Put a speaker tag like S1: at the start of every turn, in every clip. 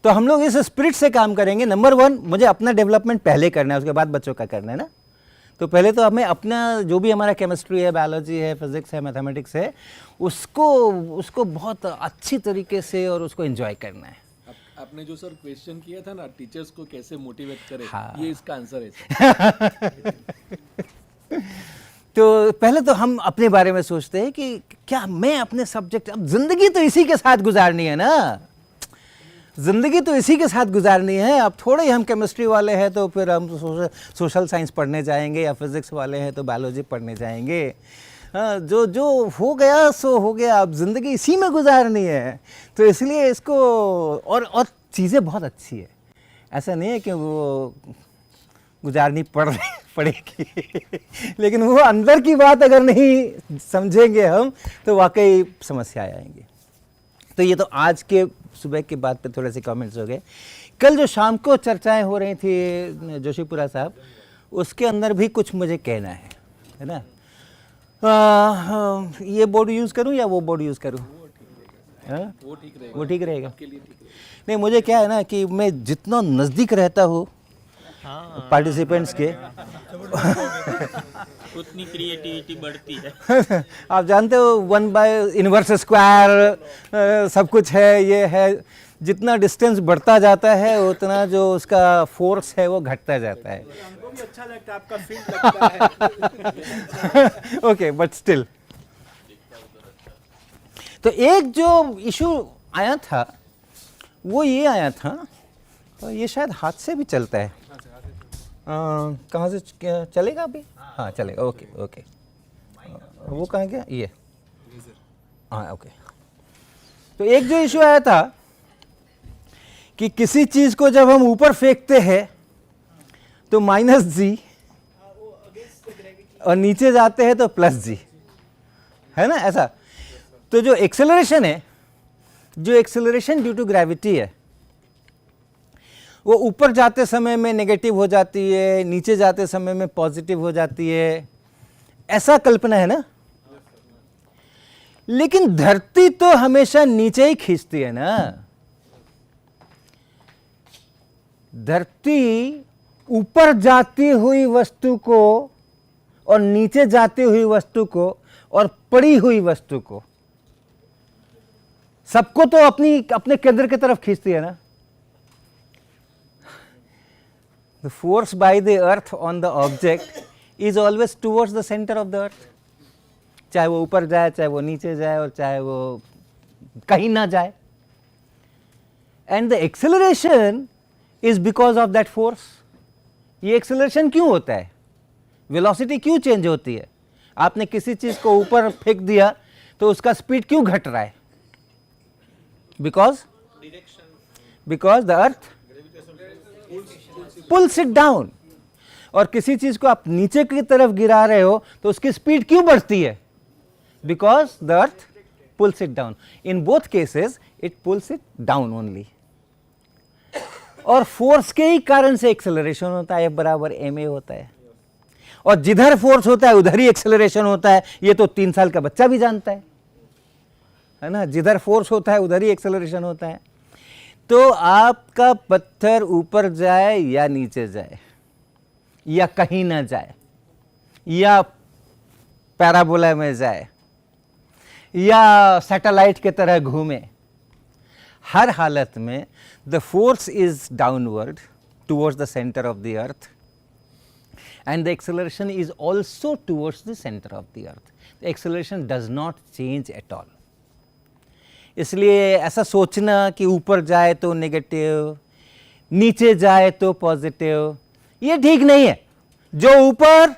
S1: तो हम लोग इस स्पिरिट से काम करेंगे। नंबर 1, मुझे अपना डेवलपमेंट पहले करना है, उसके बाद बच्चों का करना है ना। तो पहले तो हमें अपना जो भी हमारा केमिस्ट्री है, बायोलॉजी है, फिजिक्स है, मैथमेटिक्स है, उसको बहुत अच्छी तरीके से और उसको एंजॉय करना है।
S2: आपने जो सर क्वेश्चन किया था ना, टीचर्स को कैसे मोटिवेट करें,
S1: हाँ।
S2: ये इसका आंसर है।
S1: तो पहले तो हम अपने बारे में सोचते हैं कि क्या मैं अपने सब्जेक्ट, अब जिंदगी तो इसी के साथ गुजारनी है ना, जिंदगी तो इसी के साथ गुजारनी है। अब थोड़े ही हम केमिस्ट्री वाले हैं तो फिर हम सोशल साइंस पढ़ने जाएंगे, या फिजिक्स वाले हैं तो बायोलॉजी पढ़ने जाएंगे। हाँ, जो हो गया सो हो गया, अब ज़िंदगी इसी में गुजारनी है। तो इसलिए इसको और चीज़ें बहुत अच्छी है, ऐसा नहीं है कि वो गुजारनी पड़ेगी लेकिन वो अंदर की बात अगर नहीं समझेंगे हम तो वाकई समस्या आएंगी। तो ये तो आज के सुबह की बात पे थोड़े से कमेंट्स हो गए। कल जो शाम को चर्चाएं हो रही थी जोशीपुरा साहब, उसके अंदर भी कुछ मुझे कहना है ना। ये बोर्ड यूज़ करूं या वो बोर्ड यूज़ करूं? वो ठीक रहेगा। नहीं, मुझे क्या है ना कि मैं जितना नज़दीक रहता हूँ पार्टिसिपेंट्स के
S3: उतनी क्रिएटिविटी बढ़ती है।
S1: आप जानते हो 1/इनवर्स स्क्वायर सब कुछ है, ये है। जितना डिस्टेंस बढ़ता जाता है उतना जो उसका फोर्स है वो घटता जाता है।
S4: हमको भी अच्छा लगता है, आपका फील्ड लगता है।
S1: ओके, बट स्टिल तो एक जो इशू आया था वो ये आया था, तो ये शायद हाथ से भी चलता है। कहाँ से चलेगा अभी? हाँ चलेगा, ओके ओके। वो कहाँ गया? ये, हाँ ओके। तो एक जो इशू आया था कि किसी चीज़ को जब हम ऊपर फेंकते हैं तो -g, और नीचे जाते हैं तो +g, है ना ऐसा। तो जो एक्सेलरेशन है, जो एक्सेलरेशन ड्यू टू ग्रेविटी है, वो ऊपर जाते समय में नेगेटिव हो जाती है, नीचे जाते समय में पॉजिटिव हो जाती है, ऐसा कल्पना है ना। लेकिन धरती तो हमेशा नीचे ही खींचती है ना। धरती ऊपर जाती हुई वस्तु को और नीचे जाती हुई वस्तु को और पड़ी हुई वस्तु को, सबको तो अपने केंद्र की तरफ खींचती है ना। The force by the earth on the object is always towards the center of the earth. चाहे वो ऊपर जाए, चाहे वो नीचे जाए, और चाहे वो कहीं ना जाए। And the acceleration is because of that force. ये acceleration क्यों होता है? Velocity क्यों चेंज होती है? आपने किसी चीज को ऊपर फेंक दिया तो उसका स्पीड क्यों घट रहा है? Because the earth pulls it down. और किसी चीज को आप नीचे की तरफ गिरा रहे हो तो उसकी स्पीड क्यों बढ़ती है? Because the earth pulls it down. In both cases it pulls it down only. और फोर्स के ही कारण से एक्सेलरेशन होता है, F = ma होता है। और जिधर फोर्स होता है उधर ही एक्सेलरेशन होता है, ये तो 3 साल का बच्चा भी जानता है ना। जिधर फोर्स होता है उधर ही एक्सेलरेशन होता है। तो आपका पत्थर ऊपर जाए या नीचे जाए या कहीं ना जाए या पैराबोला में जाए या सैटेलाइट की तरह घूमे, हर हालत में the force is downward towards the centre of the earth and the acceleration is also towards the centre of the earth. The acceleration does not change at all. इसलिए ऐसा सोचना कि ऊपर जाए तो नेगेटिव, नीचे जाए तो पॉजिटिव, ये ठीक नहीं है। जो ऊपर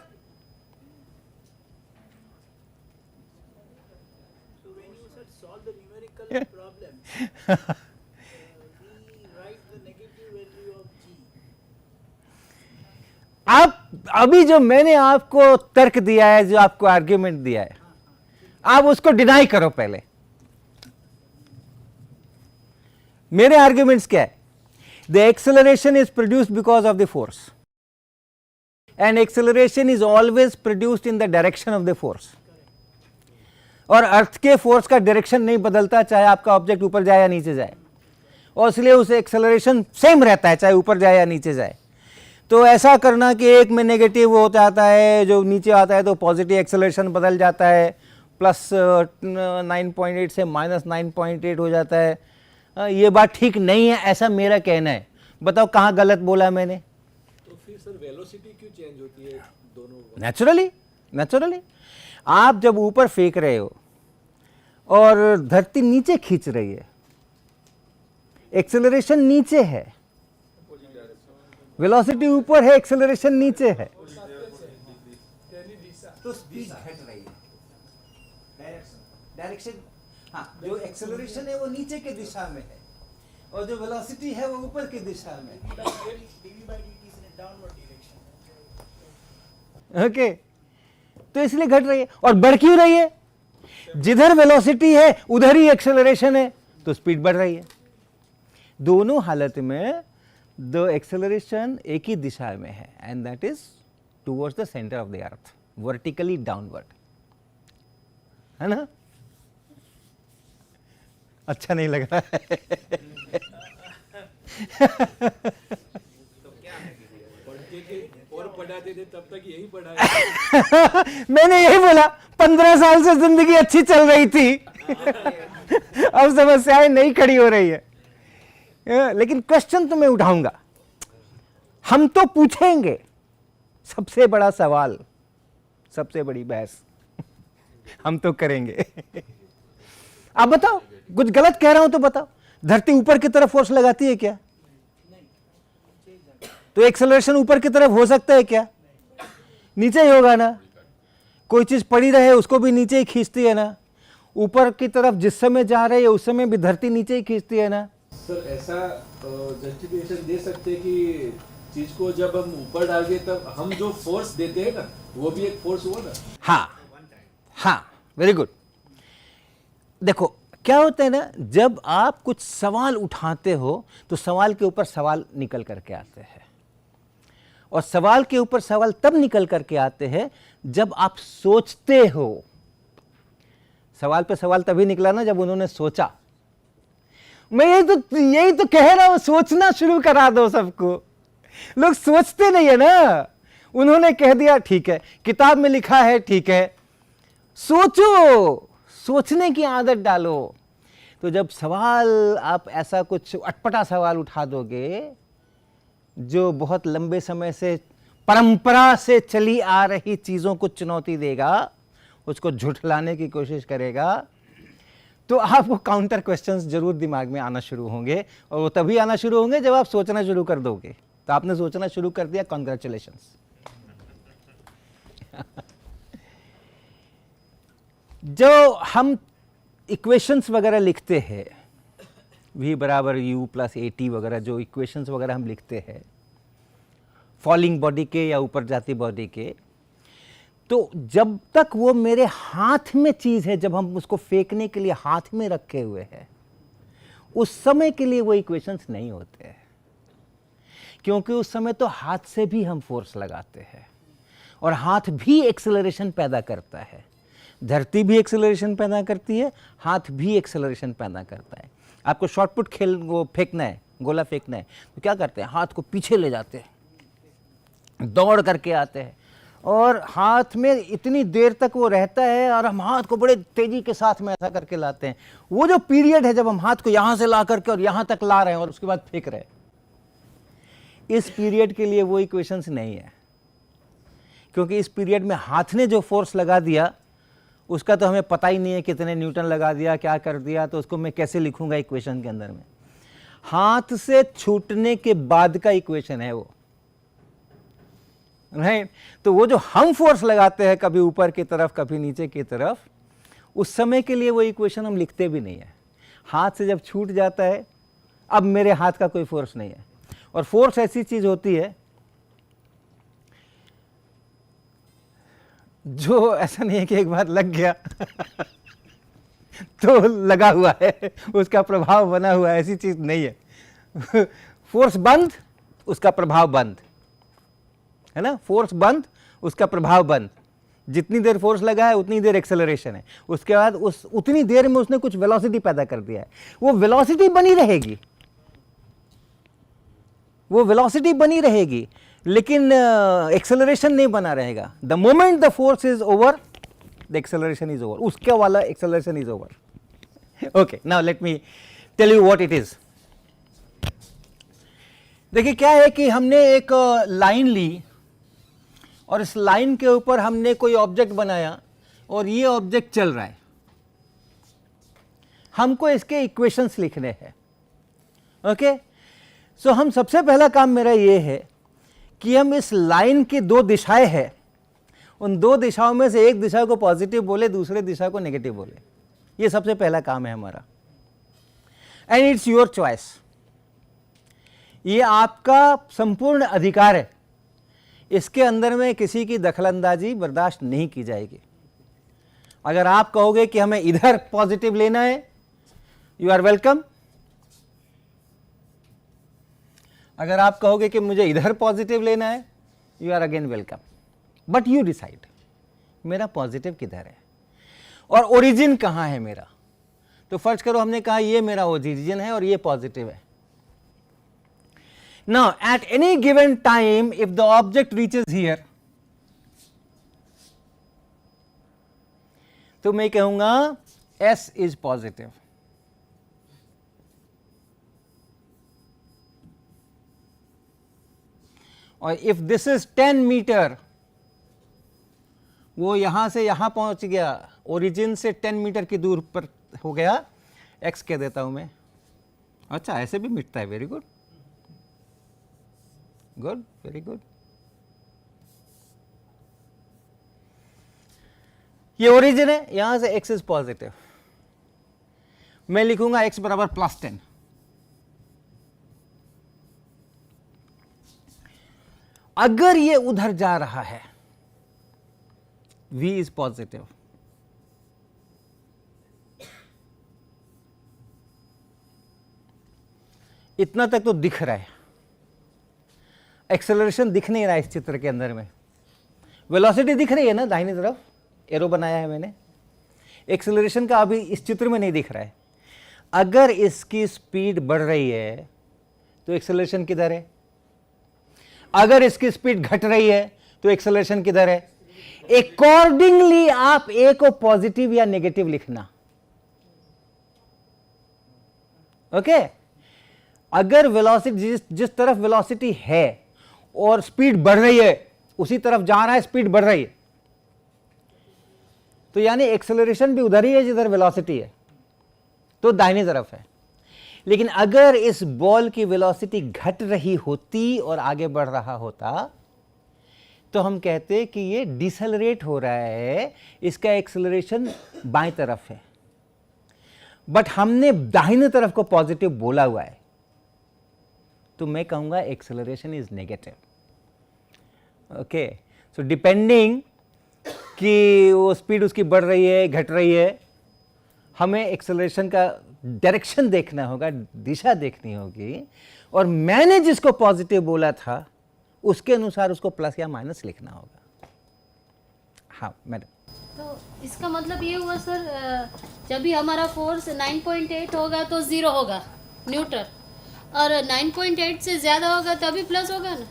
S1: आप अभी जो मैंने आपको तर्क दिया है, जो आपको आर्ग्यूमेंट दिया है, आप उसको डिनाई करो पहले। मेरे आर्ग्यूमेंट्स क्या है? The acceleration is produced because of the force and acceleration is always produced in the direction of the force. और अर्थ के फोर्स का डायरेक्शन नहीं बदलता, चाहे आपका ऑब्जेक्ट ऊपर जाए या नीचे जाए। और इसलिए उसे एक्सेलरेशन सेम रहता है चाहे ऊपर जाए या नीचे जाए। तो ऐसा करना कि एक में नेगेटिव हो जाता है, जो नीचे आता है तो पॉजिटिव एक्सेलरेशन बदल जाता है, प्लस 9.8 से माइनस 9.8 हो जाता है, ये बात ठीक नहीं है, ऐसा मेरा कहना है। बताओ कहाँ गलत बोला मैंने?
S2: तो फिर सर वेलोसिटी क्यों चेंज होती है दोनों?
S1: नेचुरली आप जब ऊपर फेंक रहे हो और धरती नीचे खींच रही है, एक्सेलरेशन नीचे है, वेलोसिटी ऊपर है, एक्सेलरेशन नीचे है, तो स्पीड घट रही है। डायरेक्शन हाँ, जो एक्सेलरेशन है वो नीचे के दिशा में है और जो वेलोसिटी है वो ऊपर की दिशा में है। ओके, तो इसलिए घट रही है। और बढ़ क्यों रही है? जिधर वेलोसिटी है उधर ही एक्सेलरेशन है, तो स्पीड बढ़ रही है। दोनों हालत में द एक्सेलरेशन एक ही दिशा में है, and that is towards the centre of the earth, vertically downward, है ना? अच्छा नहीं लग रहा है?
S2: और पढ़ाते थे तब तक यही पढ़ाया।
S1: मैंने यही बोला, 15 साल से जिंदगी अच्छी चल रही थी, अब समस्याएं नहीं खड़ी हो रही है। लेकिन क्वेश्चन तो मैं उठाऊंगा, हम तो पूछेंगे सबसे बड़ा सवाल, सबसे बड़ी बहस हम तो करेंगे। आप बताओ, कुछ गलत कह रहा हूं तो बताओ, धरती ऊपर की तरफ फोर्स लगाती है क्या? तो एक्सेलरेशन ऊपर की तरफ हो सकता है क्या? नीचे ही होगा ना। कोई चीज पड़ी रहे उसको भी नीचे ही खींचती है ना। ऊपर की तरफ जिस समय जा रही है उस समय भी धरती नीचे ही खींचती है ना।
S2: सर ऐसा जस्टिफिकेशन दे सकते हैं कि चीज को जब हम ऊपर डालते तब हम जो फोर्स देते हैं ना वो भी एक फोर्स हुआ ना।
S1: हाँ, वेरी गुड। देखो क्या होता है ना, जब आप कुछ सवाल उठाते हो तो सवाल के ऊपर सवाल निकल करके आते हैं, और सवाल के ऊपर सवाल तब निकल करके आते हैं जब आप सोचते हो। सवाल पे सवाल तभी निकला ना जब उन्होंने सोचा। मैं यही तो कह रहा हूं, सोचना शुरू करा दो सबको। लोग सोचते नहीं है ना। उन्होंने कह दिया ठीक है, किताब में लिखा है ठीक है, सोचो, सोचने की आदत डालो। तो जब सवाल आप ऐसा कुछ अटपटा सवाल उठा दोगे जो बहुत लंबे समय से परंपरा से चली आ रही चीजों को चुनौती देगा, उसको झुठलाने की कोशिश करेगा, तो आपको काउंटर क्वेश्चंस जरूर दिमाग में आना शुरू होंगे, और वो तभी आना शुरू होंगे जब आप सोचना शुरू कर दोगे। तो आपने सोचना शुरू कर दिया, कॉन्ग्रेचुलेशंस। जो हम इक्वेशंस वगैरह लिखते हैं, v बराबर u प्लस AT वगैरह, जो इक्वेशंस वगैरह हम लिखते हैं फॉलिंग बॉडी के या ऊपर जाती बॉडी के, तो जब तक वो मेरे हाथ में चीज है, जब हम उसको फेंकने के लिए हाथ में रखे हुए हैं, उस समय के लिए वो इक्वेशंस नहीं होते हैं, क्योंकि उस समय तो हाथ से भी हम फोर्स लगाते हैं, और हाथ भी एक्सेलरेशन पैदा करता है। धरती भी एक्सेलरेशन पैदा करती है, हाथ भी एक्सेलरेशन पैदा करता है। आपको शॉर्टपुट खेल वो फेंकना है, गोला फेंकना है, तो क्या करते हैं, हाथ को पीछे ले जाते हैं, दौड़ करके आते हैं, और हाथ में इतनी देर तक वो रहता है, और हम हाथ को बड़े तेजी के साथ में ऐसा करके लाते हैं। वो जो पीरियड है जब हम हाथ को यहां से ला करके और यहां तक ला रहे हैं और उसके बाद फेंक रहे हैं, इस पीरियड के लिए वो इक्वेशंस नहीं है, क्योंकि इस पीरियड में हाथ ने जो फोर्स लगा दिया उसका तो हमें पता ही नहीं है, कितने न्यूटन लगा दिया, क्या कर दिया, तो उसको मैं कैसे लिखूंगा इक्वेशन के अंदर में। हाथ से छूटने के बाद का इक्वेशन है वो, राइट। तो वो जो हम फोर्स लगाते हैं कभी ऊपर की तरफ कभी नीचे की तरफ, उस समय के लिए वो इक्वेशन हम लिखते भी नहीं है। हाथ से जब छूट जाता है, अब मेरे हाथ का कोई फोर्स नहीं है। और फोर्स ऐसी चीज होती है जो ऐसा नहीं है कि एक बार लग गया तो लगा हुआ है, उसका प्रभाव बना हुआ है, ऐसी चीज नहीं है। फोर्स बंद, उसका प्रभाव बंद, है ना। फोर्स बंद, उसका प्रभाव बंद। जितनी देर फोर्स लगा है उतनी देर एक्सेलरेशन है, उसके बाद उतनी देर में उसने कुछ वेलोसिटी पैदा कर दिया है, वो वेलोसिटी बनी रहेगी, वो वेलोसिटी बनी रहेगी लेकिन एक्सेलरेशन नहीं बना रहेगा. The moment the force is over, the acceleration is over. उसके वाला acceleration is over. Okay, now let me tell you what it is. देखिए क्या है कि हमने एक लाइन ली और इस लाइन के ऊपर हमने कोई ऑब्जेक्ट बनाया और ये ऑब्जेक्ट चल रहा है. हमको इसके इक्वेशंस लिखने हैं. ओके, सो हम सबसे पहला काम मेरा ये है कि हम इस लाइन की दो दिशाएं हैं, उन दो दिशाओं में से एक दिशा को पॉजिटिव बोले, दूसरे दिशा को नेगेटिव बोले. ये सबसे पहला काम है हमारा. And it's your choice. ये आपका संपूर्ण अधिकार है. इसके अंदर में किसी की दखलंदाजी बर्दाश्त नहीं की जाएगी. अगर आप कहोगे कि हमें इधर पॉजिटिव लेना है, यू आर वेलकम. अगर आप कहोगे कि मुझे इधर पॉजिटिव लेना है, you are again welcome. But you decide मेरा पॉजिटिव किधर है और ओरिजिन कहाँ है मेरा. तो फर्ज करो हमने कहा ये मेरा ओरिजिन है और ये पॉजिटिव है. Now at any given time if the object reaches here, तो मैं कहूंगा S is positive. और if this is 10 मीटर, वो यहां से यहां पहुंच गया, ओरिजिन से 10 मीटर की दूर पर हो गया, X कह देता हूं मैं. अच्छा, ऐसे भी मिटता है. Very good, good, very good. ये ओरिजिन है, यहां से x इज पॉजिटिव. मैं लिखूंगा x बराबर +10. अगर ये उधर जा रहा है, v इज पॉजिटिव. इतना तक तो दिख रहा है. एक्सेलरेशन दिख नहीं रहा है इस चित्र के अंदर में. वेलोसिटी दिख रही है ना, दाहिनी तरफ एरो बनाया है मैंने. एक्सेलरेशन का अभी इस चित्र में नहीं दिख रहा है. अगर इसकी स्पीड बढ़ रही है तो एक्सेलरेशन किधर है. अगर इसकी स्पीड घट रही है तो एक्सेलरेशन किधर है. अकॉर्डिंगली आप ए को पॉजिटिव या नेगेटिव लिखना. ओके, अगर वेलोसिटी जिस तरफ वेलोसिटी है और स्पीड बढ़ रही है, उसी तरफ जा रहा है, स्पीड बढ़ रही है, तो यानी एक्सेलरेशन भी उधर ही है जिधर वेलोसिटी है, तो दाहिनी तरफ है. लेकिन अगर इस बॉल की वेलोसिटी घट रही होती और आगे बढ़ रहा होता तो हम कहते कि ये डिसेलरेट हो रहा है, इसका एक्सेलरेशन बाएं तरफ है. बट हमने दाहिनी तरफ को पॉजिटिव बोला हुआ है, तो मैं कहूंगा acceleration is negative. Okay, so depending कि वो स्पीड उसकी बढ़ रही है, घट रही है, हमें एक्सेलरेशन का डायरेक्शन देखना होगा, दिशा देखनी होगी, और मैंने जिसको पॉजिटिव बोला था उसके अनुसार उसको प्लस या माइनस लिखना होगा. हाँ मैडम.
S5: तो इसका मतलब ये हुआ सर, जब भी हमारा फोर्स 9.8 होगा तो 0 होगा न्यूटन, और 9.8 से ज़्यादा होगा तभी प्लस होगा ना,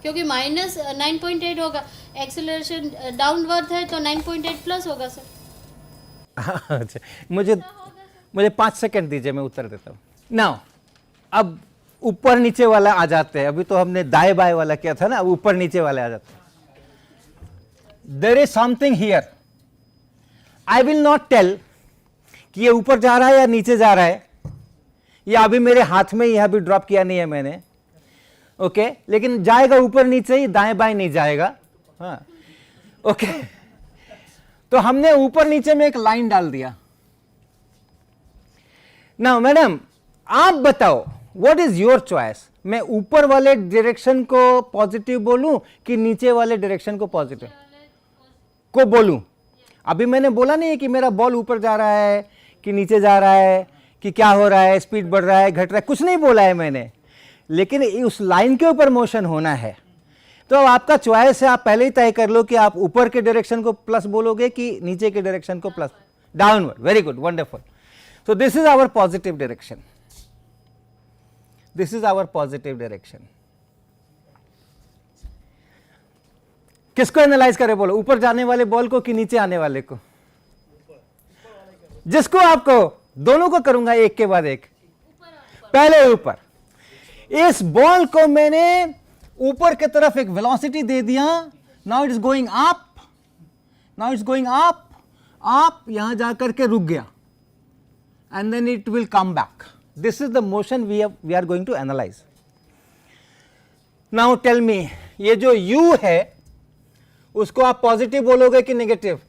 S5: क्योंकि माइनस 9.8 होगा. एक्सेलरेशन डाउनवर्ड है तो 9.8 प्लस होगा सर.
S1: अच्छा, मुझे 5 सेकंड दीजिए, मैं उत्तर देता हूँ. नाउ अब ऊपर नीचे वाला आ जाते हैं. अभी तो हमने दाएं बाएं वाला किया था ना, अब ऊपर नीचे वाले आ जाते हैं. There is something here. I will not tell कि ये ऊपर जा रहा है या नीचे जा रहा है. ये अभी मेरे हाथ में, यह अभी ड्रॉप किया नहीं है मैंने. ओके, लेकिन जाएगा ऊपर नीचे ही, दाएं बाएं नहीं जाएगा. हाँ, ओके. तो हमने ऊपर नीचे में एक लाइन डाल दिया. नाउ मैडम आप बताओ, व्हाट इज योर चॉइस. मैं ऊपर वाले डायरेक्शन को पॉजिटिव बोलूं कि नीचे वाले डायरेक्शन को पॉजिटिव को बोलूं. अभी मैंने बोला नहीं है कि मेरा बॉल ऊपर जा रहा है कि नीचे जा रहा है, कि क्या हो रहा है, स्पीड बढ़ रहा है, घट रहा है, कुछ नहीं बोला है मैंने. लेकिन उस लाइन के ऊपर मोशन होना है. तो अब आपका चॉइस है, आप पहले ही तय कर लो कि आप ऊपर के डायरेक्शन को प्लस बोलोगे कि नीचे के डायरेक्शन को plus. Downward. Very good, wonderful. So this is our positive direction. This is our positive direction. किसको एनालाइज करें बोलो, ऊपर जाने वाले बॉल को कि नीचे आने वाले को? जिसको आपको, दोनों को करूंगा एक के बाद एक। पहले ऊपर, इस बॉल को मैंने ऊपर की तरफ एक वेलोसिटी दे दिया, now it is going up, now it's going up up, यहां जाकर के रुक गया, and then it will come back. This is the motion we are going to analyse. Now tell me, ये जो u है उसको आप पॉजिटिव बोलोगे कि नेगेटिव?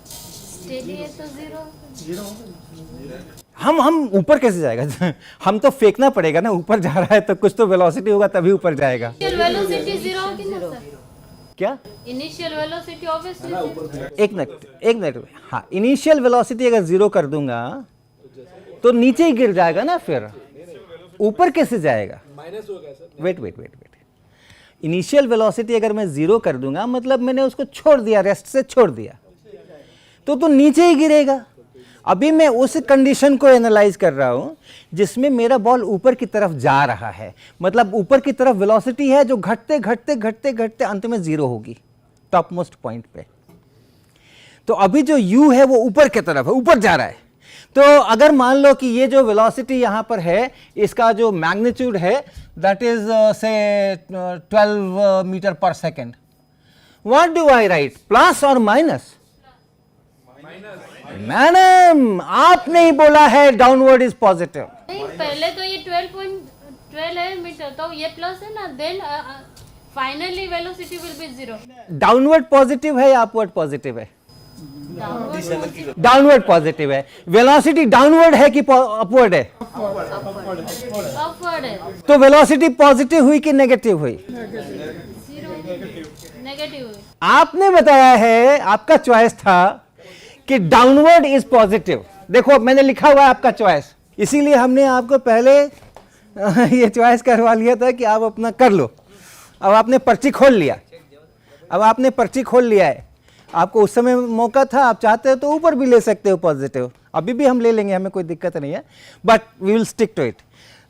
S5: स्टेडी है तो जीरो।
S1: हम ऊपर कैसे जाएगा? हम तो फेंकना पड़ेगा ना, ऊपर जा रहा है तो कुछ तो वेलोसिटी होगा तभी ऊपर जाएगा।
S5: इनिशियल वेलोसिटी जीरो होगी ना सर?
S1: क्या?
S5: Initial velocity obviously.
S1: एक मिनट, हाँ, इनिशियल वेलोसिटी अगर जीरो कर दूंगा तो नीचे ही गिर जाएगा ना, फिर ऊपर कैसे जाएगा?
S2: माइनस हो गया सर।
S1: वेट, इनिशियल वेलोसिटी अगर मैं जीरो कर दूंगा मतलब मैंने उसको छोड़ दिया, रेस्ट से छोड़ दिया, तो नीचे ही गिरेगा। अभी मैं उस कंडीशन को एनालाइज कर रहा हूं जिसमें मेरा बॉल ऊपर की तरफ जा रहा है, मतलब ऊपर की तरफ वेलोसिटी है जो घटते घटते घटते घटते अंत में जीरो होगी टॉप मोस्ट पॉइंट पे। तो अभी जो u है वो ऊपर की तरफ है, ऊपर जा रहा है। तो अगर मान लो कि ये जो वेलोसिटी यहां पर है, इसका जो मैग्नीट्यूड है दैट इज से 12 मीटर पर second, what do I right, plus और माइनस? मैडम, आपने ही बोला है डाउनवर्ड इज पॉजिटिव।
S5: नहीं, पहले तो ये 12.12 है मीटर, तो ये प्लस है ना, then finally velocity will be zero.
S1: Downward positive है या अपवर्ड पॉजिटिव है? डाउनवर्ड पॉजिटिव है। वेलोसिटी डाउनवर्ड है कि अपवर्ड है?
S5: अपवर्ड है।
S1: तो वेलोसिटी पॉजिटिव हुई कि नेगेटिव हुई?
S5: नेगेटिव।
S1: आपने बताया है, आपका चॉइस था कि डाउनवर्ड इज पॉजिटिव। देखो मैंने लिखा हुआ है आपका चॉइस, इसीलिए हमने आपको पहले ये चॉइस करवा लिया था कि आप अपना कर लो। अब आपने पर्ची खोल लिया, है, आपको उस समय मौका था, आप चाहते हो तो ऊपर भी ले सकते हो पॉजिटिव, अभी भी हम ले लेंगे, हमें कोई दिक्कत नहीं है, but we will stick to it.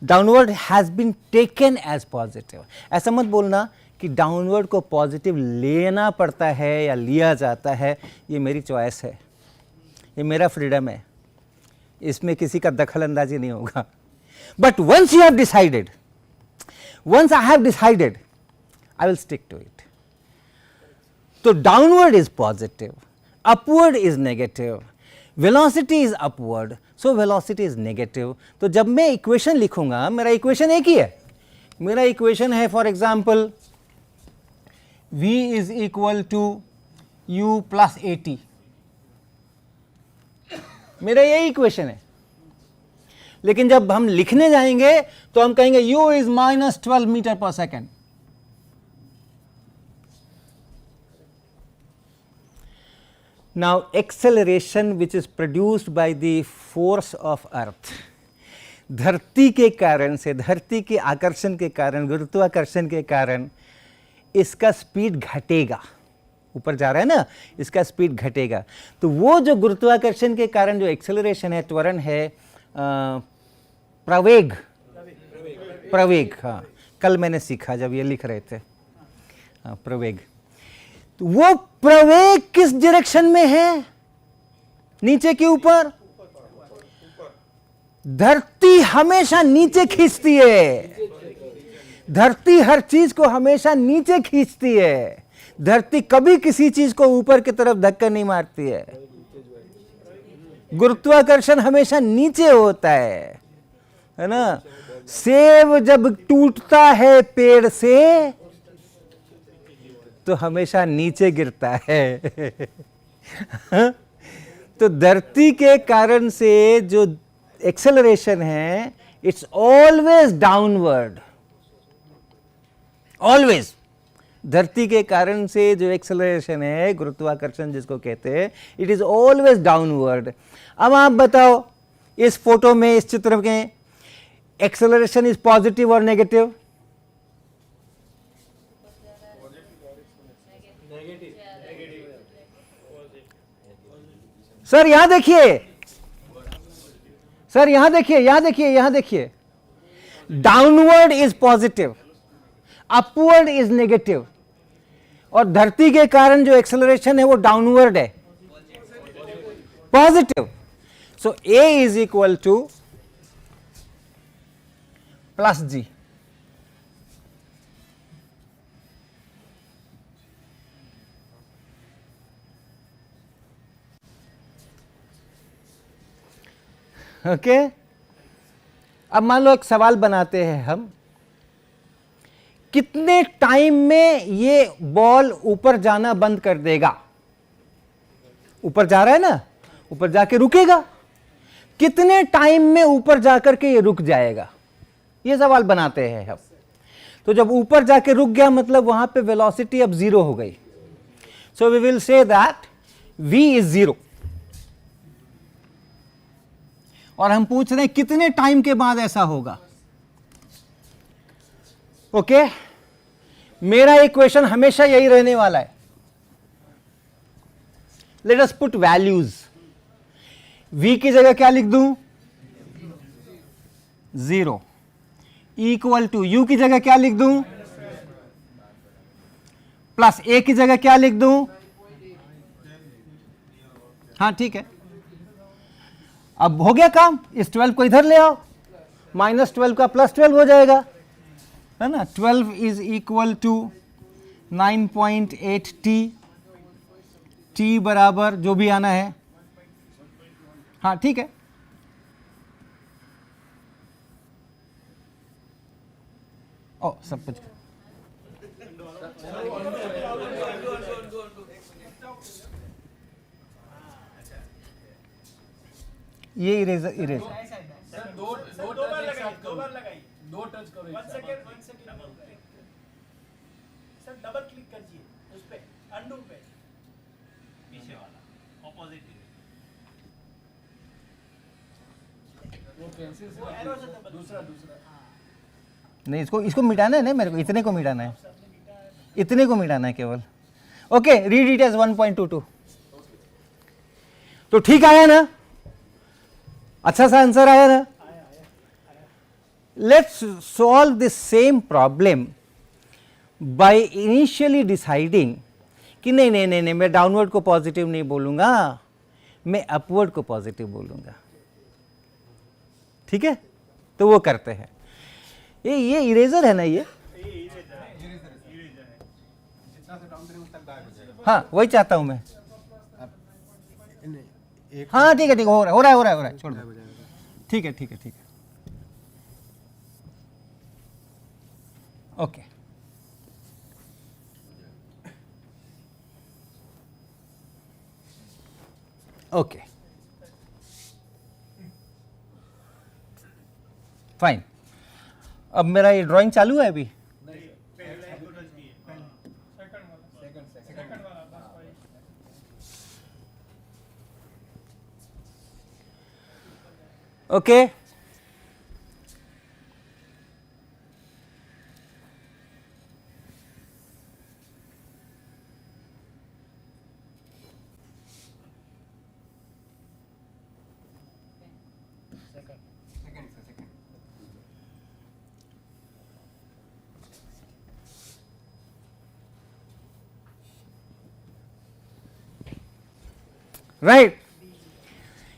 S1: Downward has been taken as positive. ऐसा मत बोलना कि डाउनवर्ड को पॉजिटिव लेना पड़ता है या लिया जाता है, ये मेरी चॉइस है, ये मेरा फ्रीडम है, इसमें किसी का दखल अंदाजी नहीं होगा। But once you have decided, once I have decided, I will stick to it. तो downward is positive, upward is negative, velocity is upward, so velocity is negative. तो जब मैं इक्वेशन लिखूंगा, मेरा इक्वेशन एक ही है, मेरा इक्वेशन है for example v is equal to u plus at, मेरा यही इक्वेशन है। लेकिन जब हम लिखने जाएंगे तो हम कहेंगे u इज माइनस 12 मीटर पर second. Now acceleration which is produced by the force of earth, धरती के कारण से, धरती के आकर्षण के कारण, गुरुत्वाकर्षण के कारण इसका स्पीड घटेगा, ऊपर जा रहा है ना, इसका स्पीड घटेगा। तो वो जो गुरुत्वाकर्षण के कारण जो एक्सेलरेशन है, त्वरण है, प्रवेग, हाँ, कल मैंने सीखा जब ये लिख रहे थे, हाँ, प्रवेग। तो वो प्रवेग किस डायरेक्शन में है? नीचे के ऊपर। धरती हमेशा नीचे खींचती है, धरती हर चीज को हमेशा नीचे खींचती है, धरती कभी किसी चीज को ऊपर की तरफ धक्का नहीं मारती है। गुरुत्वाकर्षण हमेशा नीचे होता है ना। सेब जब टूटता है पेड़ से तो हमेशा नीचे गिरता है। तो धरती के कारण से जो एक्सेलरेशन है, इट्स ऑलवेज डाउनवर्ड, ऑलवेज। धरती के कारण से जो एक्सेलरेशन है, गुरुत्वाकर्षण जिसको कहते हैं, इट इज ऑलवेज डाउनवर्ड। अब आप बताओ, इस फोटो में, इस चित्र में एक्सेलरेशन इज पॉजिटिव और नेगेटिव? सर यहां देखिए, सर यहां देखिए, यहां देखिए, यहां देखिए, downward is positive, upward is negative, और धरती के कारण जो एक्सेलरेशन है वो डाउनवर्ड है, positive. So a is equal to plus g. Okay, अब मान लो एक सवाल बनाते हैं हम, कितने टाइम में ये बॉल ऊपर जाना बंद कर देगा? ऊपर जा रहा है ना, ऊपर जाके रुकेगा. कितने टाइम में ऊपर जाकर के ये रुक जाएगा? ये सवाल बनाते हैं हम. तो जब ऊपर जाके रुक गया मतलब वहां पे वेलोसिटी अब 0 हो गई. So we will say that v is 0. और हम पूछ रहे हैं कितने टाइम के बाद ऐसा होगा. ओके, मेरा इक्वेशन हमेशा यही रहने वाला है. Let us put values. v की जगह क्या लिख दूं? 0 इक्वल टू u की जगह क्या लिख दूं? प्लस a की जगह क्या लिख दूं? हाँ ठीक है, अब हो गया काम. इस 12 को इधर ले आओ, -12 का +12 हो जाएगा, है ना. 12 इज इक्वल टू 9.8 t बराबर जो भी आना है. हाँ ठीक है, ओ सब कुछ ये इरेजर
S4: दो बार लगाई, दो टच करो. 1 सेकंड सर, डबल क्लिक करिए उस पे, अंडू पे,
S3: पीछे वाला ऑपोजिट.
S4: वो एरो से दूसरा
S1: नहीं, इसको मिटाना है ना, मेरे को इतने को मिटाना है, इतने को मिटाना है केवल. Okay, read it as 1.22. तो ठीक आया ना, अच्छा सा आंसर आया ना. Let's solve this same problem by initially deciding कि नहीं नहीं नहीं नहीं, मैं डाउनवर्ड को पॉजिटिव नहीं बोलूंगा, मैं अपवर्ड को पॉजिटिव बोलूंगा. ठीक है, तो वो करते हैं. ये इरेजर है ना, ये हाँ वही चाहता हूं मैं. हाँ ठीक है ठीक है, हो रहा है, छोड़ दो. ठीक है. Okay, okay fine. अब मेरा ये ड्राइंग चालू है अभी. Okay, right.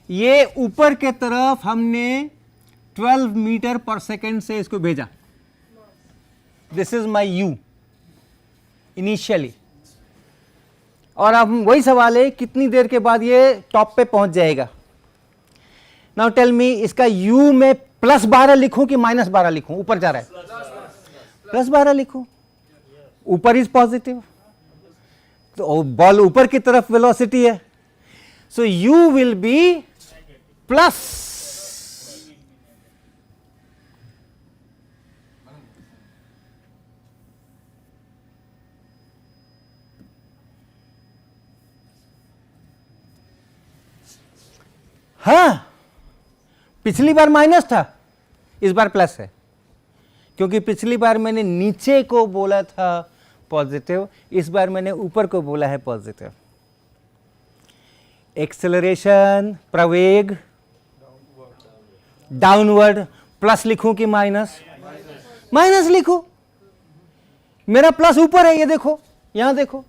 S1: ये ऊपर के तरफ हमने 12 मीटर पर सेकेंड से इसको भेजा. This is my you initially. और अब वही सवाल है कितनी देर के बाद ये टॉप पे पहुंच जाएगा. नाउ टेल मी, इसका u में +12 लिखूं कि -12 लिखूं? ऊपर जा रहा है, +12 लिखूं. ऊपर इज पॉजिटिव, तो बॉल ऊपर की तरफ वेलोसिटी है. So u will be plus. हाँ, पिछली बार माइनस था, इस बार प्लस है, क्योंकि पिछली बार मैंने नीचे को बोला था पॉजिटिव, इस बार मैंने ऊपर को बोला है पॉजिटिव. एक्सेलरेशन, प्रवेग डाउनवर्ड, प्लस लिखूं कि माइनस? माइनस लिखो, मेरा प्लस ऊपर है, ये देखो, यहां देखो,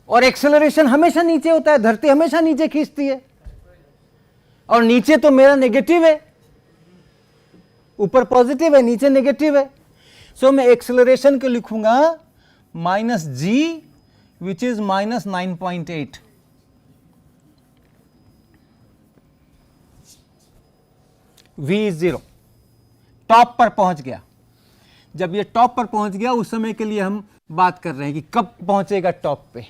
S1: और एक्सेलरेशन हमेशा नीचे होता है, धरती हमेशा नीचे खींचती है, और नीचे तो मेरा नेगेटिव है, ऊपर पॉजिटिव है, नीचे नेगेटिव है। सो मैं एक्सेलरेशन को लिखूंगा minus g which is minus 9.8। v is 0, top पर पहुंच गया। जब ये टॉप पर पहुंच गया उस समय के लिए हम बात कर रहे हैं कि कब पहुंचेगा टॉप पे।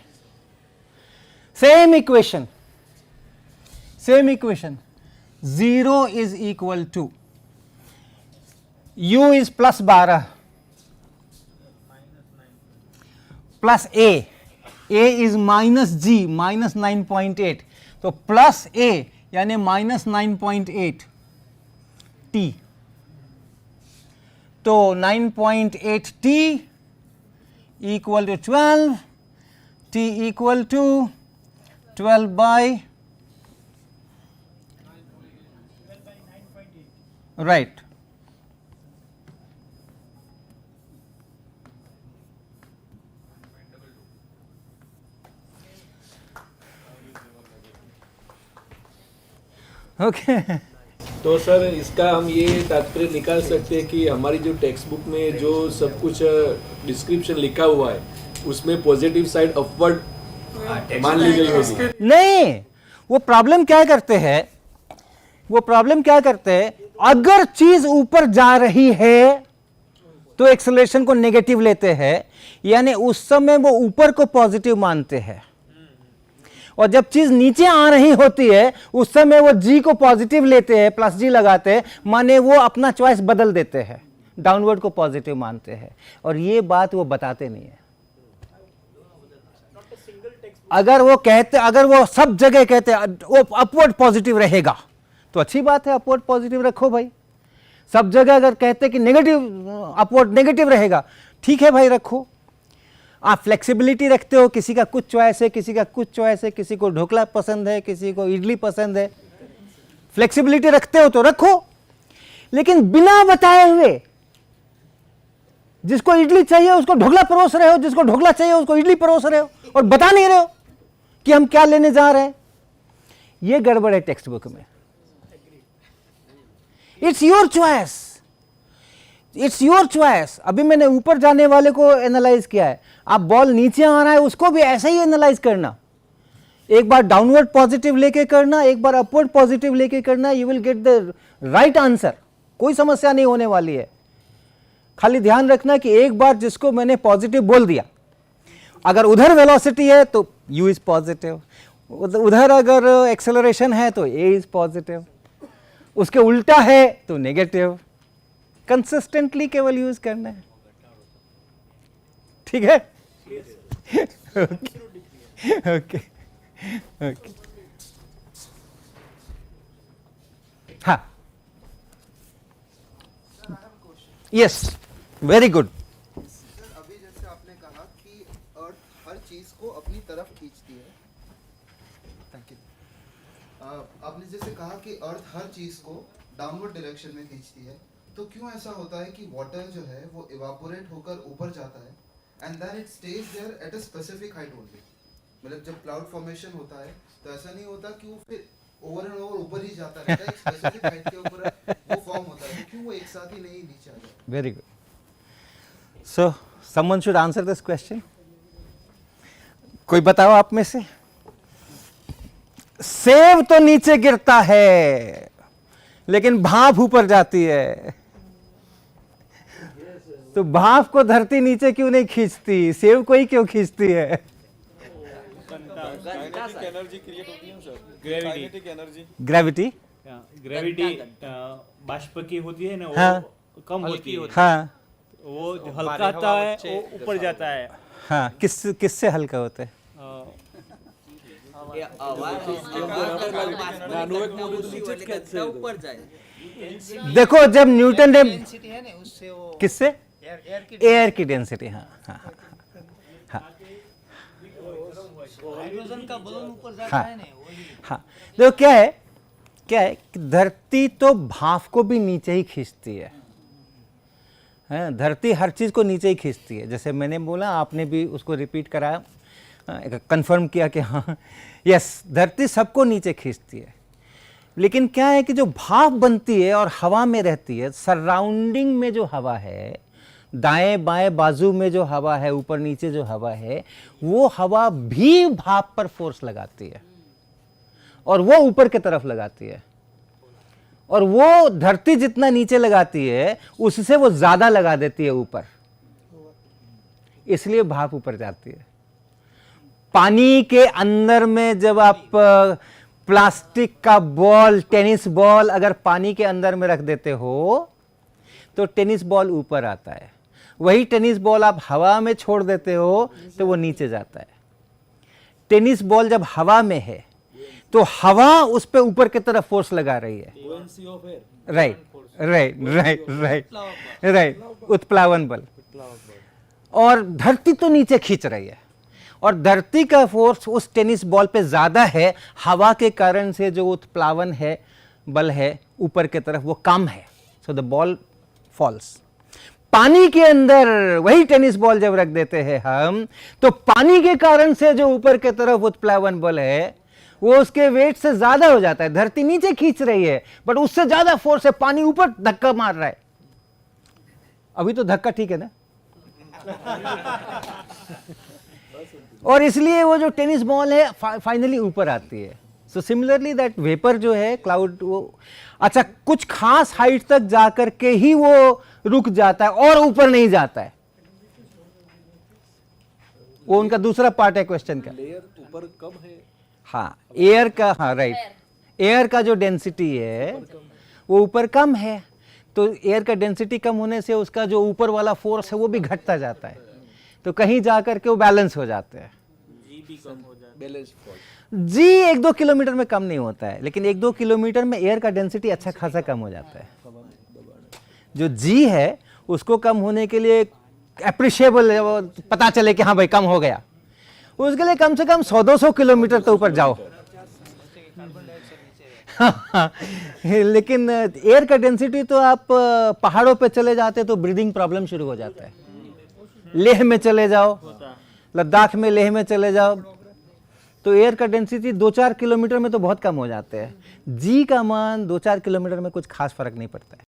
S1: Same equation 0 is equal to u is plus 12 plus a is minus g minus 9.8, तो प्लस a यानी माइनस 9.8 t, तो 9.8 t equal to 12, t equal to 12 by right. Okay
S2: तो सर इसका हम ये तात्पर्य निकाल सकते हैं कि हमारी जो टेक्स्ट बुक में जो सब कुछ डिस्क्रिप्शन लिखा हुआ है उसमें पॉजिटिव साइड अपवर्ड मान ली गई होगी।
S1: नहीं, वो प्रॉब्लम क्या करते हैं, अगर चीज ऊपर जा रही है तो एक्सेलरेशन को नेगेटिव लेते हैं, यानी उस समय वो ऊपर को पॉजिटिव मानते हैं, और जब चीज नीचे आ रही होती है उस समय वो जी को पॉजिटिव लेते हैं, प्लस जी लगाते हैं, माने वो अपना चॉइस बदल देते हैं, डाउनवर्ड को पॉजिटिव मानते हैं, और ये बात वो बताते नहीं है। अगर वो सब जगह कहते वो अपवर्ड पॉजिटिव रहेगा तो अच्छी बात है, अपवर्ड पॉजिटिव रखो भाई। सब जगह अगर कहते कि नेगेटिव अपवर्ड नेगेटिव रहेगा, ठीक है भाई रखो। आप फ्लेक्सिबिलिटी रखते हो, किसी का कुछ चॉइस है, किसी का कुछ चॉइस है, किसी को ढोकला पसंद है, किसी को इडली पसंद है, फ्लेक्सिबिलिटी रखते हो तो रखो, लेकिन बिना बताए हुए जिसको इडली चाहिए उसको ढोकला परोस रहे हो, जिसको ढोकला चाहिए उसको इडली परोस रहे हो, और बता नहीं रहे हो कि हम क्या लेने जा रहे हैं। ये गड़बड़ है टेक्स्ट बुक में। It's your choice, it's your choice. अभी मैंने ऊपर जाने वाले को एनालाइज किया है, आप बॉल नीचे आ रहा है उसको भी ऐसे ही एनालाइज करना, एक बार डाउनवर्ड पॉजिटिव लेके करना, एक बार अपवर्ड पॉजिटिव लेके करना, you will get the right answer. कोई समस्या नहीं होने वाली है। खाली ध्यान रखना कि एक बार जिसको मैंने पॉजिटिव बोल दिया, अगर उधर वेलोसिटी है तो u इज पॉजिटिव, उधर अगर एक्सेलरेशन है तो a इज पॉजिटिव, उसके उल्टा है तो नेगेटिव। कंसिस्टेंटली केवल यूज करना है, ठीक है? ओके ओके, हाँ, यस, वेरी गुड।
S6: सर अभी जैसे आपने कहा कि अर्थ हर चीज को अपनी तरफ खींचती है, थैंक यू। आपने जैसे कहा कि अर्थ हर चीज को डाउनवर्ड डायरेक्शन में खींचती है, तो क्यों ऐसा होता है कि वाटर जो है वो इवापोरेट होकर ऊपर जाता है and then it stays there at a specific height only? मतलब जब क्लाउड फॉर्मेशन होता है तो ऐसा नहीं होता कि वो फिर ओवर एंड ओवर ऊपर ही जाता रहता है, एक स्पेसिफिक हाइट के ऊपर वो फॉर्म होता है, तो क्यों वो एक साथ ही नहीं नीचे आ जाता?
S1: Very good. So someone should answer this question. कोई बताओ आप में से। सेब तो नीचे गिरता है लेकिन भाप ऊपर जाती है, तो भाप को धरती नीचे क्यों नहीं खींचती, सेब को ही क्यों खींचती है? ग्रेविटी
S3: ग्रेविटी बाष्प की होती है ना, वो
S1: हाँ।
S3: कम होती है,
S1: हाँ
S3: वो जो हल्का आता है वो ऊपर जाता है।
S1: हाँ, किससे हल्का होता है? देखो जब न्यूटन ने किससे, एयर की डेंसिटी, हाँ हाँ हाँ हाँ
S7: हाइड्रोजन का बलून ऊपर जाता
S1: हाँ
S7: है ना,
S1: हाँ, देखो क्या है, क्या है कि धरती तो भाप को भी नीचे ही खींचती है, धरती हर चीज़ को नीचे ही खींचती है। जैसे मैंने बोला, आपने भी उसको रिपीट कराया, कंफर्म किया कि हाँ यस, धरती सबको नीचे खींचती है। लेकिन क्या है कि जो भाप बनती है और हवा में रहती है, सराउंडिंग में जो हवा है, दाएं बाएं बाजू में जो हवा है, ऊपर नीचे जो हवा है, वो हवा भी भाप पर फोर्स लगाती है और वो ऊपर की तरफ लगाती है, और वो धरती जितना नीचे लगाती है उससे वो ज्यादा लगा देती है ऊपर, इसलिए भाप ऊपर जाती है। पानी के अंदर में जब आप प्लास्टिक का बॉल, टेनिस बॉल अगर पानी के अंदर में रख देते हो तो टेनिस बॉल ऊपर आता है, वही टेनिस बॉल आप हवा में छोड़ देते हो तो वो नीचे जाता है। टेनिस बॉल जब हवा में है तो हवा उस पे ऊपर की तरफ फोर्स लगा रही है, right right right right right, उत्प्लावन बल, और धरती तो नीचे खींच रही है, और धरती का फोर्स उस टेनिस बॉल पे ज्यादा है, हवा के कारण से जो उत्प्लावन है, बल है ऊपर की तरफ, वो कम है, सो द बॉल फॉल्स। पानी के अंदर वही टेनिस बॉल जब रख देते हैं हम, तो पानी के कारण से जो ऊपर की तरफ उत्प्लावन बल है वो उसके वेट से ज्यादा हो जाता है। धरती नीचे खींच रही है बट उससे ज्यादा फोर्स है, पानी ऊपर धक्का मार रहा है। अभी तो धक्का ठीक है ना? और इसलिए वो जो टेनिस बॉल है फाइनली ऊपर आती है। सो सिमिलरली दैट वेपर जो है, क्लाउड, वो अच्छा कुछ खास हाइट तक जाकर के ही वो रुक जाता है और ऊपर नहीं जाता है। वो उनका दूसरा पार्ट है क्वेश्चन का।
S2: लेयर ऊपर कम है,
S1: हाँ एयर का, हाँ राइट, एयर का जो डेंसिटी है वो ऊपर कम है, तो एयर का डेंसिटी कम होने से उसका जो ऊपर वाला फोर्स है वो भी घटता जाता है, तो कहीं जाकर के वो बैलेंस हो जाते हैं।
S3: जी भी कम हो जाए,
S2: बैलेंस फॉल।
S1: जी 1-2 किलोमीटर में कम नहीं होता है, लेकिन 1-2 किलोमीटर में एयर का डेंसिटी अच्छा खासा कम हो जाता है। जो जी है उसको कम होने के लिए एप्रिशिएबल, पता चले कि हाँ भाई कम हो गया, उसके लिए कम से कम 100-200 किलोमीटर तो ऊपर जाओ। लेकिन एयर का डेंसिटी तो आप पहाड़ों पे चले जाते तो ब्रीदिंग प्रॉब्लम शुरू हो जाता है। लेह में चले जाओ, लद्दाख में, लेह में चले जाओ, तो एयर का डेंसिटी 2-4 किलोमीटर में तो बहुत कम हो जाते हैं। जी का मान 2-4 किलोमीटर में कुछ खास फर्क नहीं पड़ता है।